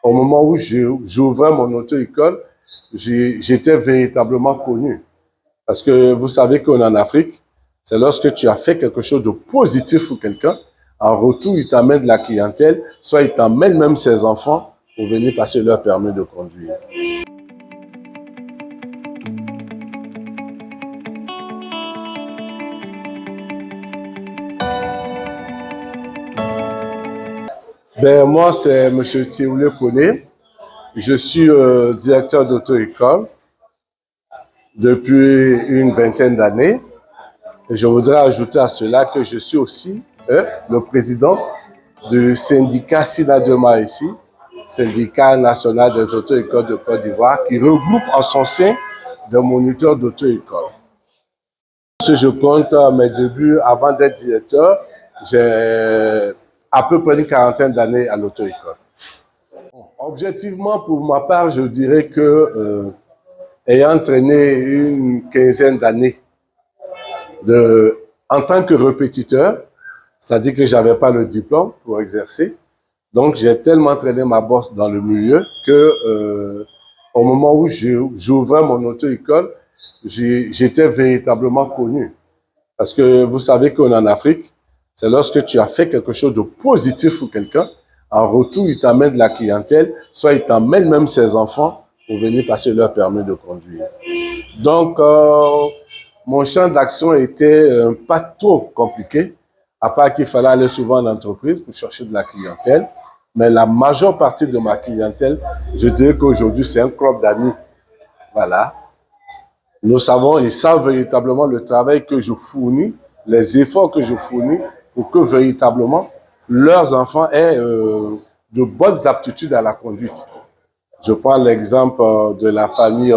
au moment où j'ouvrais mon auto-école, j'étais véritablement connu. Parce que vous savez qu'en Afrique, c'est lorsque tu as fait quelque chose de positif pour quelqu'un, en retour, il t'amène de la clientèle, soit il t'amène même ses enfants pour venir passer leur permis de conduire. Ben, moi, c'est M. Thioulé Koné. Je suis directeur d'auto-école depuis une vingtaine d'années. Et je voudrais ajouter à cela que je suis aussi le président du syndicat SINADEMA ici, syndicat national des auto-écoles de Côte d'Ivoire, qui regroupe en son sein des moniteurs d'auto-école. Si je compte mes débuts avant d'être directeur, j'ai à peu près une quarantaine d'années à l'auto-école. Objectivement, pour ma part, je dirais que ayant entraîné une quinzaine d'années en tant que répétiteur, c'est-à-dire que je n'avais pas le diplôme pour exercer, donc j'ai tellement entraîné ma bosse dans le milieu que au moment où j'ouvrais mon auto-école, j'étais véritablement connu. Parce que vous savez qu'en Afrique, c'est lorsque tu as fait quelque chose de positif pour quelqu'un, en retour, il t'amène de la clientèle, soit il t'amène même ses enfants pour venir passer leur permis de conduire. Donc, mon champ d'action était pas trop compliqué, à part qu'il fallait aller souvent en entreprise pour chercher de la clientèle. Mais la majeure partie de ma clientèle, je dirais qu'aujourd'hui, c'est un club d'amis. Voilà. Nous savons, ils savent véritablement le travail que je fournis, les efforts que je fournis pour que véritablement leurs enfants aient de bonnes aptitudes à la conduite. Je prends l'exemple de la famille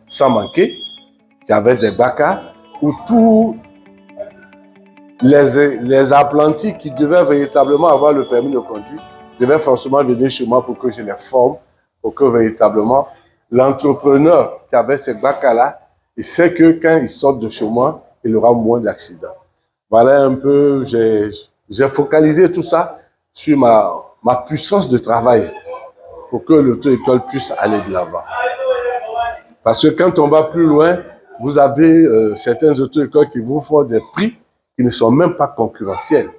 Samanké, qui avait des BACA, où tous les apprentis qui devaient véritablement avoir le permis de conduire devaient forcément venir chez moi pour que je les forme, pour que véritablement l'entrepreneur qui avait ces BACA-là, il sait que quand il sort de chez moi, il aura moins d'accidents. Voilà un peu, j'ai focalisé tout ça sur ma puissance de travail pour que l'auto-école puisse aller de l'avant. Parce que quand on va plus loin, vous avez certaines auto-écoles qui vous font des prix qui ne sont même pas concurrentiels.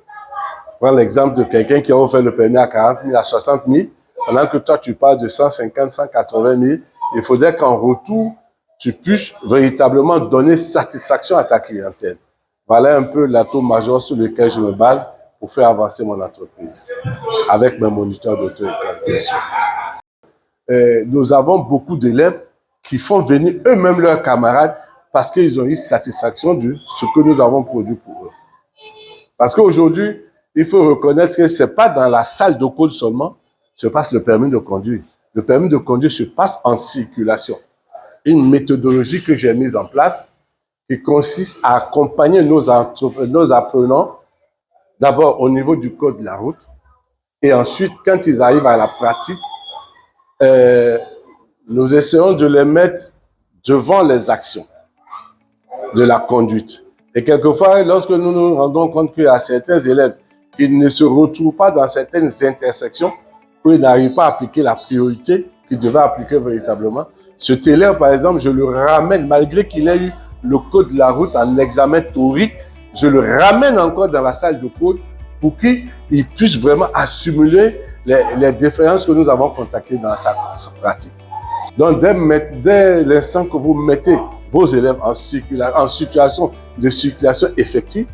Prends l'exemple de quelqu'un qui a offert le permis à 40 000, à 60 000, pendant que toi, tu parles de 150 180 000. Il faudrait qu'en retour, tu puisses véritablement donner satisfaction à ta clientèle. Voilà un peu l'atout majeur sur lequel je me base pour faire avancer mon entreprise, avec mes moniteurs d'auto-école, bien sûr. Nous avons beaucoup d'élèves qui font venir eux-mêmes leurs camarades parce qu'ils ont eu satisfaction de ce que nous avons produit pour eux. Parce qu'aujourd'hui, il faut reconnaître que ce n'est pas dans la salle de cours seulement se passe le permis de conduire. Le permis de conduire se passe en circulation. Une méthodologie que j'ai mise en place qui consiste à accompagner nos apprenants d'abord au niveau du code de la route et ensuite, quand ils arrivent à la pratique, nous essayons de les mettre devant les actions de la conduite. Et quelquefois, lorsque nous nous rendons compte qu'il y a certains élèves qui ne se retrouvent pas dans certaines intersections, où ils n'arrivent pas à appliquer la priorité qu'ils devaient appliquer véritablement, cet élève, par exemple, je le ramène, malgré qu'il ait eu le code de la route en examen théorique, je le ramène encore dans la salle de code pour qu'il puisse vraiment assimiler les différences que nous avons contactées dans sa pratique. Donc, dès l'instant que vous mettez vos élèves en situation de circulation effective,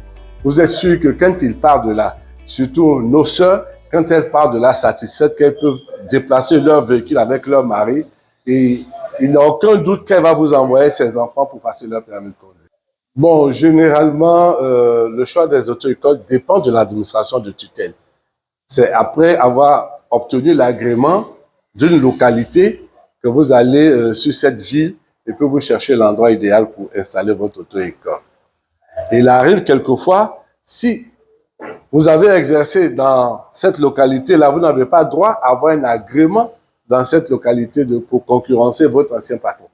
vous êtes sûr que quand ils partent de là, surtout nos sœurs, quand elles partent de là satisfaites, qu'elles peuvent déplacer leur véhicule avec leur mari, et il n'y a aucun doute qu'elle va vous envoyer ses enfants pour passer leur permis de conduire. Bon, généralement, le choix des auto-écoles dépend de l'administration de tutelle. C'est après avoir obtenu l'agrément d'une localité que vous allez sur cette ville et puis vous cherchez l'endroit idéal pour installer votre auto-école. Il arrive quelquefois, si vous avez exercé dans cette localité-là, vous n'avez pas droit à avoir un agrément dans cette localité pour concurrencer votre ancien patron.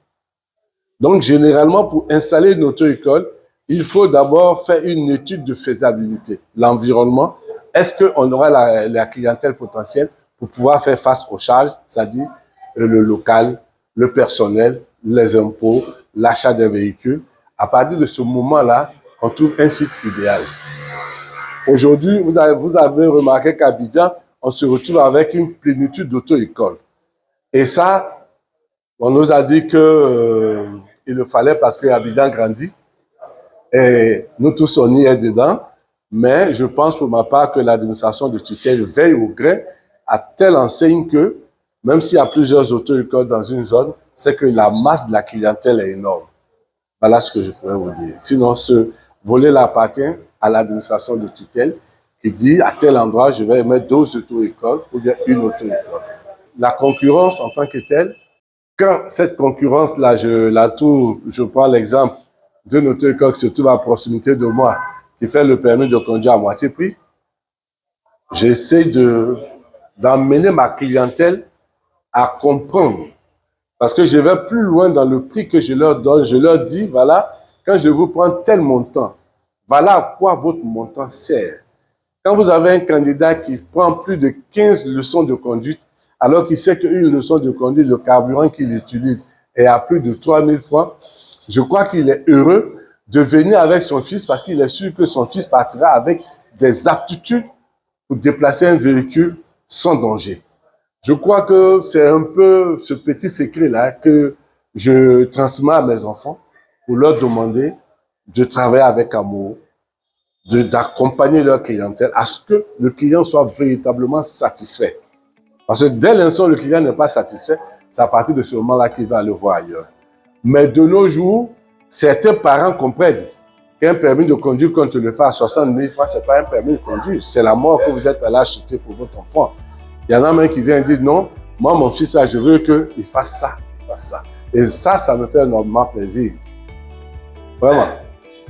Donc, généralement, pour installer une auto-école, il faut d'abord faire une étude de faisabilité. L'environnement, est-ce qu'on aura la clientèle potentielle pour pouvoir faire face aux charges, c'est-à-dire le local, le personnel, les impôts, l'achat des véhicules. À partir de ce moment-là, on trouve un site idéal. Aujourd'hui, vous avez remarqué qu'à Abidjan, on se retrouve avec une plénitude d'auto-écoles. Et ça, on nous a dit que il le fallait parce que Abidjan grandit. Et nous tous, on y est dedans. Mais je pense pour ma part que l'administration de tutelle veille au grain à telle enseigne que, même s'il y a plusieurs auto-écoles dans une zone, c'est que la masse de la clientèle est énorme. Voilà ce que je pourrais vous dire. Sinon, ce volet-là appartient à l'administration de tutelle qui dit à tel endroit, je vais mettre 2 auto-écoles ou bien une auto-école. La concurrence en tant que telle, quand cette concurrence-là, je prends l'exemple d'une auto-école qui se trouve à proximité de moi, qui fait le permis de conduire à moitié prix, j'essaie d'emmener ma clientèle à comprendre. Parce que je vais plus loin dans le prix que je leur donne. Je leur dis, voilà, quand je vous prends tel montant, voilà à quoi votre montant sert. Quand vous avez un candidat qui prend plus de 15 leçons de conduite, alors qu'il sait qu'une leçon de conduite, le carburant qu'il utilise est à plus de 3000 francs, je crois qu'il est heureux de venir avec son fils parce qu'il est sûr que son fils partira avec des aptitudes pour déplacer un véhicule sans danger. Je crois que c'est un peu ce petit secret-là que je transmets à mes enfants pour leur demander de travailler avec amour, d'accompagner leur clientèle à ce que le client soit véritablement satisfait. Parce que dès l'instant où le client n'est pas satisfait, c'est à partir de ce moment-là qu'il va aller voir ailleurs. Mais de nos jours, certains parents comprennent qu'un permis de conduire, quand tu le fais à 60 000 francs, ce n'est pas un permis de conduire. C'est la mort que vous êtes allé acheter pour votre enfant. Il y en a même qui vient dire non, moi, mon fils, là, je veux qu'il fasse ça, il fasse ça. Et ça me fait énormément plaisir. Vraiment.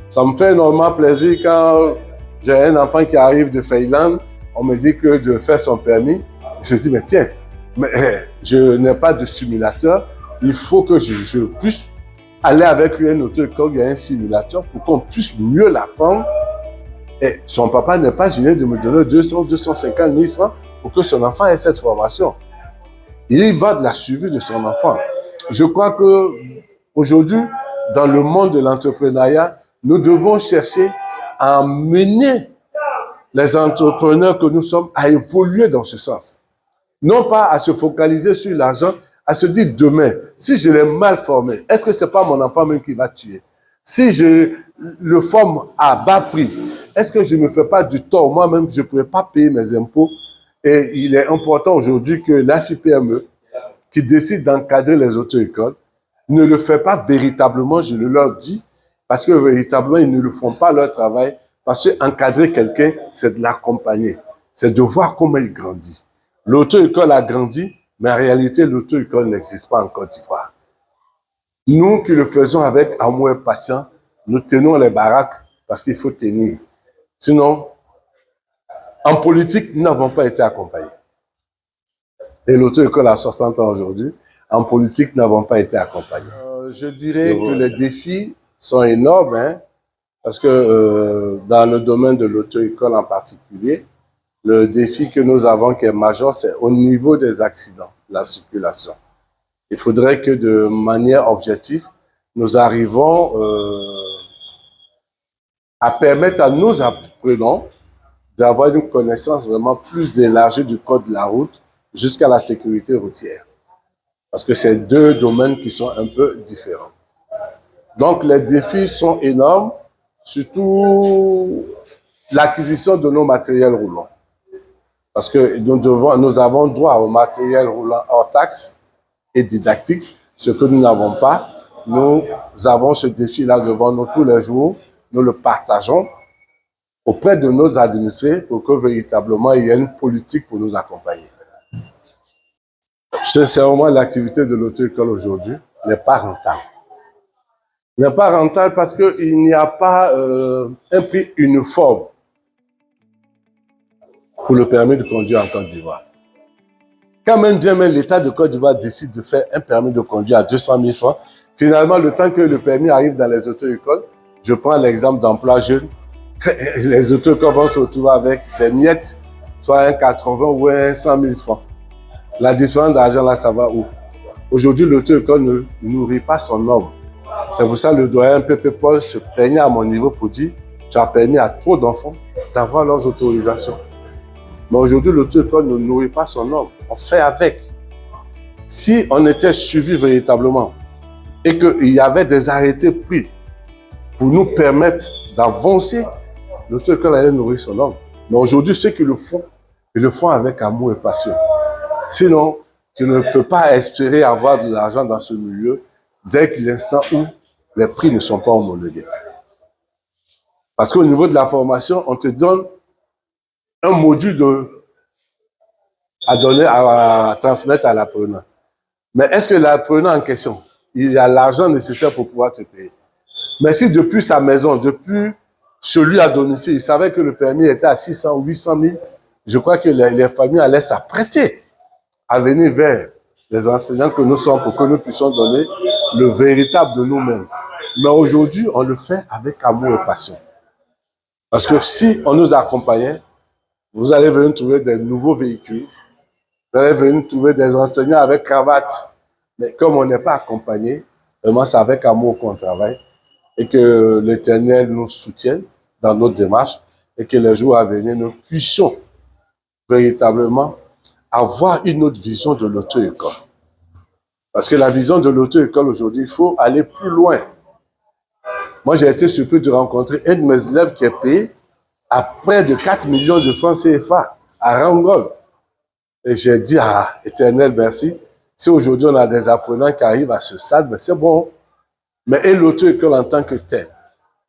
Ça me fait énormément plaisir quand j'ai un enfant qui arrive de Finlande, on me dit que de faire son permis, je dis, mais tiens, mais je n'ai pas de simulateur, il faut que je puisse aller avec lui à une auto-école, il y a un simulateur pour qu'on puisse mieux l'apprendre. Et son papa n'est pas gêné de me donner 250 000 francs pour que son enfant ait cette formation. Il y va de la suivi de son enfant. Je crois que aujourd'hui, dans le monde de l'entrepreneuriat, nous devons chercher à mener les entrepreneurs que nous sommes à évoluer dans ce sens. Non pas à se focaliser sur l'argent, à se dire demain, si je l'ai mal formé, est-ce que ce n'est pas mon enfant même qui va tuer? Si je le forme à bas prix, est-ce que je ne me fais pas du tort? Moi-même, je ne pourrais pas payer mes impôts. Et il est important aujourd'hui que l'AFIPME, qui décide d'encadrer les auto-écoles, ne le fait pas véritablement, je le leur dis, parce que véritablement, ils ne le font pas leur travail. Parce qu'encadrer quelqu'un, c'est de l'accompagner. C'est de voir comment il grandit. L'auto-école a grandi, mais en réalité, l'auto-école n'existe pas en Côte d'Ivoire. Nous qui le faisons avec amour et patience, nous tenons les baraques parce qu'il faut tenir. Sinon, en politique, nous n'avons pas été accompagnés. Et l'auto-école a 60 ans aujourd'hui. En politique, nous n'avons pas été accompagnés. Je dirais que les défis sont énormes, parce que dans le domaine de l'auto-école en particulier, le défi que nous avons qui est majeur, c'est au niveau des accidents, la circulation. Il faudrait que de manière objective, nous arrivons à permettre à nos apprenants d'avoir une connaissance vraiment plus élargie du code de la route jusqu'à la sécurité routière. Parce que c'est 2 domaines qui sont un peu différents. Donc les défis sont énormes, surtout l'acquisition de nos matériels roulants. Parce que nous avons droit au matériel roulant hors taxe et didactique, ce que nous n'avons pas. Nous avons ce défi-là devant nous tous les jours. Nous le partageons auprès de nos administrés pour que véritablement il y ait une politique pour nous accompagner. Sincèrement, l'activité de l'auto-école aujourd'hui n'est pas rentable. N'est pas rentable parce qu'il n'y a pas un prix uniforme pour le permis de conduire en Côte d'Ivoire. Quand même l'État de Côte d'Ivoire décide de faire un permis de conduire à 200 000 francs, finalement, le temps que le permis arrive dans les auto-écoles, je prends l'exemple d'emploi jeune, les auto-écoles vont se retrouver avec des miettes, soit un 80 ou un 100 000 francs. La différence d'argent, là, ça va où? Aujourd'hui, l'auto-école ne nourrit pas son homme. C'est pour ça que le doyen Pépé Paul se plaignait à mon niveau pour dire tu as permis à trop d'enfants d'avoir leurs autorisations. Mais aujourd'hui, l'auto-école ne nourrit pas son homme. On fait avec. Si on était suivi véritablement et qu'il y avait des arrêtés pris pour nous permettre d'avancer, l'auto-école allait nourrir son homme. Mais aujourd'hui, ceux qui le font, ils le font avec amour et passion. Sinon, tu ne peux pas espérer avoir de l'argent dans ce milieu dès l'instant où les prix ne sont pas homologués. Parce qu'au niveau de la formation, on te donne un module à transmettre à l'apprenant. Mais est-ce que l'apprenant en question, il a l'argent nécessaire pour pouvoir te payer? Mais si depuis sa maison, depuis chez lui à domicile, il savait que le permis était à 600 ou 800 000, je crois que les familles allaient s'apprêter à venir vers les enseignants que nous sommes pour que nous puissions donner le véritable de nous-mêmes. Mais aujourd'hui, on le fait avec amour et passion. Parce que si on nous accompagnait, vous allez venir trouver des nouveaux véhicules, vous allez venir trouver des enseignants avec cravate. Mais comme on n'est pas accompagné, vraiment c'est avec amour qu'on travaille et que l'Éternel nous soutienne dans notre démarche et que les jours à venir, nous puissions véritablement avoir une autre vision de l'auto-école. Parce que la vision de l'auto-école aujourd'hui, il faut aller plus loin. Moi, j'ai été surpris de rencontrer un de mes élèves qui est payé à près de 4 millions de francs CFA à Rangol. Et j'ai dit, ah, Éternel, merci. Si aujourd'hui on a des apprenants qui arrivent à ce stade, ben c'est bon. Mais et l'auto-école en tant que telle,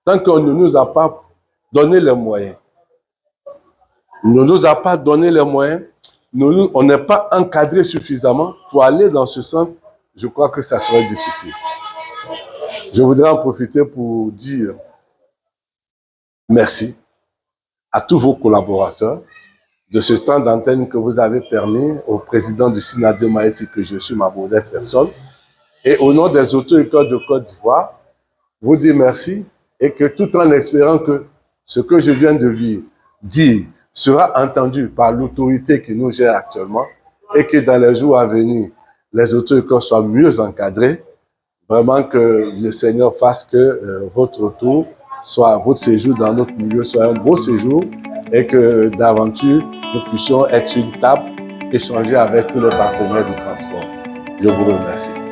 tant qu'on ne nous a pas donné les moyens, ne nous a pas donné les moyens, on n'est pas encadré suffisamment pour aller dans ce sens, je crois que ça serait difficile. Je voudrais en profiter pour dire merci à tous vos collaborateurs de ce temps d'antenne que vous avez permis au président du Synode de Maïs, que je suis ma modeste personne, et au nom des auto-écoles de Côte d'Ivoire, vous dire merci et que tout en espérant que ce que je viens de dire sera entendu par l'autorité qui nous gère actuellement et que dans les jours à venir, les auto-écoles soient mieux encadrées, vraiment que le Seigneur fasse que votre retour soit, votre séjour dans notre milieu soit un beau séjour et que d'aventure, nous puissions être une table, échanger avec tous les partenaires du transport. Je vous remercie.